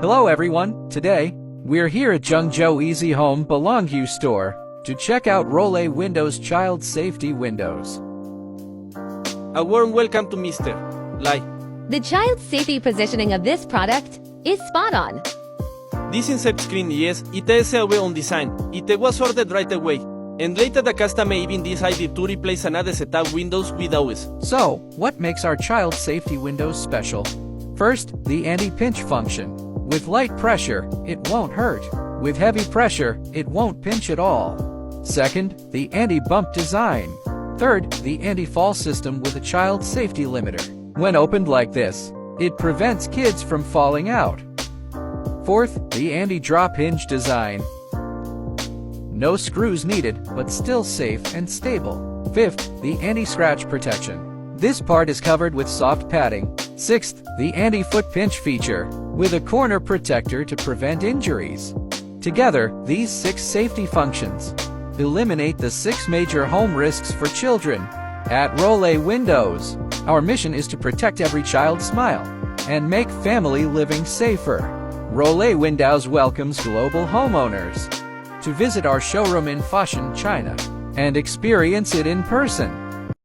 Hello everyone, today, we're here at Zhengzhou Easy Home Belongyu store to check out Rolay Windows child safety windows. A warm welcome to Mr. Lai. The child safety positioning of this product is spot on. This insert screen yes, it is on design. It was ordered right away. And later the customer even decided to replace another setup windows with ours. So, what makes our child safety windows special? First, the anti-pinch function. With light pressure, it won't hurt. With heavy pressure, it won't pinch at all. Second, the anti-bump design. Third, the anti-fall system with a child safety limiter. When opened like this, it prevents kids from falling out. Fourth, the anti-drop hinge design. No screws needed, but still safe and stable. Fifth, the anti-scratch protection. This part is covered with soft padding. Sixth, the anti-foot pinch feature, with a corner protector to prevent injuries. Together, these 6 safety functions eliminate the 6 major home risks for children. At Rolay Windows, our mission is to protect every child's smile and make family living safer. Rolay Windows welcomes global homeowners to visit our showroom in Foshan, China, and experience it in person.